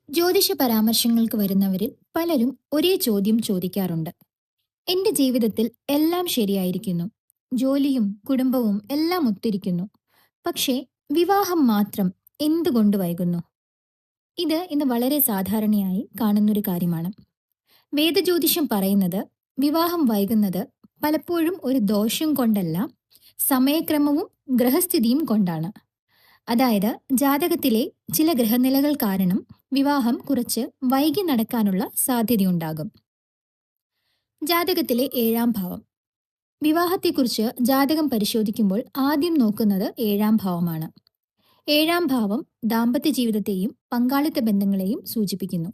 ജ്യോതിഷ പരാമർശങ്ങൾക്ക് വരുന്നവരിൽ പലരും ഒരേ ചോദ്യം ചോദിക്കാറുണ്ട്. എന്റെ ജീവിതത്തിൽ എല്ലാം ശരിയായിരിക്കുന്നു. ജോലിയും കുടുംബവും എല്ലാം ഒത്തിരിക്കുന്നു. പക്ഷേ വിവാഹം മാത്രം എന്തുകൊണ്ട് വൈകുന്നു? ഇത് ഇന്ന് വളരെ സാധാരണയായി കാണുന്നൊരു കാര്യമാണ്. വേദജ്യോതിഷം പറയുന്നത് വിവാഹം വൈകുന്നത് പലപ്പോഴും ഒരു ദോഷം കൊണ്ടല്ല, സമയക്രമവും ഗ്രഹസ്ഥിതിയും കൊണ്ടാണ്. അതായത് ജാതകത്തിലെ ചില ഗ്രഹനിലകൾ കാരണം വിവാഹം കുറച്ച് വൈകി നടക്കാനുള്ള സാധ്യതയുണ്ടാകും. ജാതകത്തിലെ ഏഴാം ഭാവം. വിവാഹത്തെക്കുറിച്ച് ജാതകം പരിശോധിക്കുമ്പോൾ ആദ്യം നോക്കുന്നത് ഏഴാം ഭാവമാണ്. ഏഴാം ഭാവം ദാമ്പത്യ ജീവിതത്തെയും പങ്കാളിത്ത ബന്ധങ്ങളെയും സൂചിപ്പിക്കുന്നു.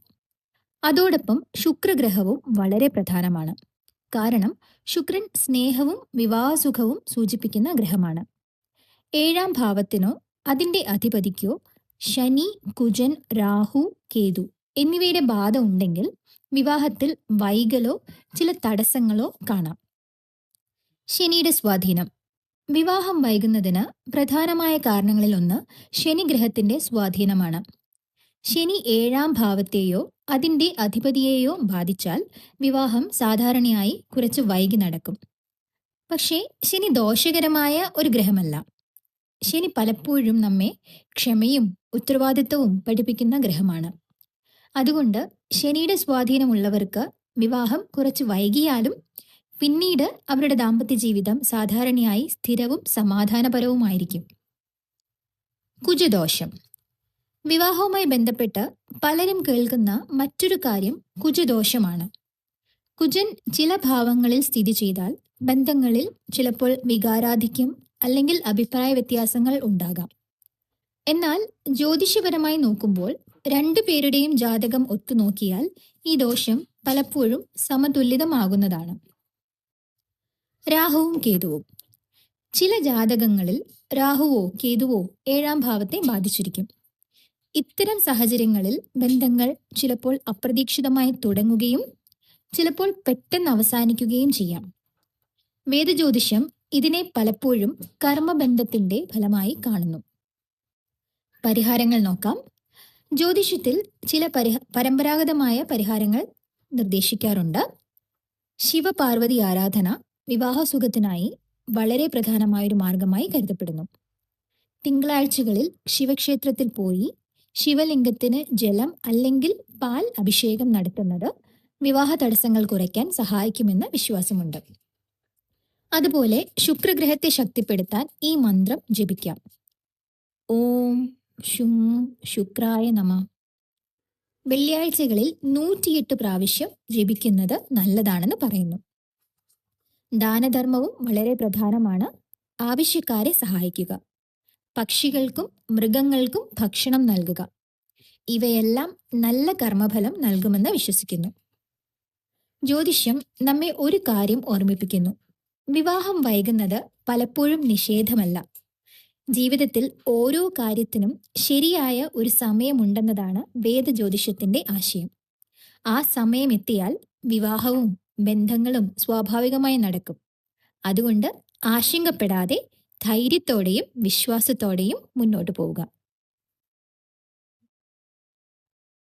അതോടൊപ്പം ശുക്രഗ്രഹവും വളരെ പ്രധാനമാണ്. കാരണം ശുക്രൻ സ്നേഹവും വിവാഹസുഖവും സൂചിപ്പിക്കുന്ന ഗ്രഹമാണ്. ഏഴാം ഭാവത്തിനോ അതിന്റെ അധിപതിക്കോ ശനി, കുജൻ, രാഹു, കേതു എന്നിവയുടെ ബാധ ഉണ്ടെങ്കിൽ വിവാഹത്തിൽ വൈകലോ ചില തടസ്സങ്ങളോ കാണാം. ശനിയുടെ സ്വാധീനം. വിവാഹം വൈകുന്നതിന് പ്രധാനമായ കാരണങ്ങളിലൊന്ന് ശനിഗ്രഹത്തിന്റെ സ്വാധീനമാണ്. ശനി ഏഴാം ഭാവത്തെയോ അതിന്റെ അധിപതിയെയോ ബാധിച്ചാൽ വിവാഹം സാധാരണയായി കുറച്ച് വൈകി നടക്കും. പക്ഷേ ശനി ദോഷകരമായ ഒരു ഗ്രഹമല്ല. ശനി പലപ്പോഴും നമ്മെ ക്ഷമയും ഉത്തരവാദിത്വവും പഠിപ്പിക്കുന്ന ഗ്രഹമാണ്. അതുകൊണ്ട് ശനിയുടെ സ്വാധീനമുള്ളവർക്ക് വിവാഹം കുറച്ച് വൈകിയാലും പിന്നീട് അവരുടെ ദാമ്പത്യ ജീവിതം സാധാരണയായി സ്ഥിരവും സമാധാനപരവുമായിരിക്കും. കുജദോഷം. വിവാഹവുമായി ബന്ധപ്പെട്ട് പലരും കേൾക്കുന്ന മറ്റൊരു കാര്യം കുജദോഷമാണ്. കുജൻ ചില ഭാവങ്ങളിൽ സ്ഥിതി ചെയ്താൽ ബന്ധങ്ങളിൽ ചിലപ്പോൾ വികാരാധിക്യം അല്ലെങ്കിൽ അഭിപ്രായ വ്യത്യാസങ്ങൾ ഉണ്ടാകാം. എന്നാൽ ജ്യോതിഷപരമായി നോക്കുമ്പോൾ രണ്ടുപേരുടെയും ജാതകം ഒത്തുനോക്കിയാൽ ഈ ദോഷം പലപ്പോഴും സമതുലിതമാകുന്നതാണ്. രാഹുവും കേതുവും. ചില ജാതകങ്ങളിൽ രാഹുവോ കേതുവോ ഏഴാം ഭാവത്തെ ബാധിച്ചിരിക്കും. ഇത്തരം സാഹചര്യങ്ങളിൽ ബന്ധങ്ങൾ ചിലപ്പോൾ അപ്രതീക്ഷിതമായി തുടങ്ങുകയും ചിലപ്പോൾ പെട്ടെന്ന് അവസാനിക്കുകയും ചെയ്യാം. വേദജ്യോതിഷം ഇതിനെ പലപ്പോഴും കർമ്മബന്ധത്തിന്റെ ഫലമായി കാണുന്നു. പരിഹാരങ്ങൾ നോക്കാം. ജ്യോതിഷത്തിൽ ചില പരമ്പരാഗതമായ പരിഹാരങ്ങൾ നിർദ്ദേശിക്കാറുണ്ട്. ശിവപാർവതി ആരാധന വിവാഹസുഖത്തിനായി വളരെ പ്രധാനമായൊരു മാർഗമായി കരുതപ്പെടുന്നു. തിങ്കളാഴ്ചകളിൽ ശിവക്ഷേത്രത്തിൽ പോയി ശിവലിംഗത്തിന് ജലം അല്ലെങ്കിൽ പാൽ അഭിഷേകം നടത്തുന്നത് വിവാഹ തടസ്സങ്ങൾ കുറയ്ക്കാൻ സഹായിക്കുമെന്ന് വിശ്വാസമുണ്ട്. അതുപോലെ ശുക്രഗ്രഹത്തെ ശക്തിപ്പെടുത്താൻ ഈ മന്ത്രം ജപിക്കാം. ഓം ശും ശുക്രായ നമ. വെള്ളിയാഴ്ചകളിൽ 108 പ്രാവശ്യം ജപിക്കുന്നത് നല്ലതാണെന്ന് പറയുന്നു. ദാനധർമ്മവും വളരെ പ്രധാനമാണ്. ആവശ്യക്കാരെ സഹായിക്കുക, പക്ഷികൾക്കും മൃഗങ്ങൾക്കും ഭക്ഷണം നൽകുക, ഇവയെല്ലാം നല്ല കർമ്മഫലം നൽകുമെന്ന് വിശ്വസിക്കുന്നു. ജ്യോതിഷം നമ്മെ ഒരു കാര്യം ഓർമ്മിപ്പിക്കുന്നു. വിവാഹം വൈകുന്നത് പലപ്പോഴും നിഷേധമല്ല. ജീവിതത്തിൽ ഓരോ കാര്യത്തിനും ശരിയായ ഒരു സമയമുണ്ടെന്നതാണ് വേദജ്യോതിഷത്തിന്റെ ആശയം. ആ സമയമെത്തിയാൽ വിവാഹവും ബന്ധങ്ങളും സ്വാഭാവികമായി നടക്കും. അതുകൊണ്ട് ആശങ്കപ്പെടാതെ ധൈര്യത്തോടെയും വിശ്വാസത്തോടെയും മുന്നോട്ട് പോവുക.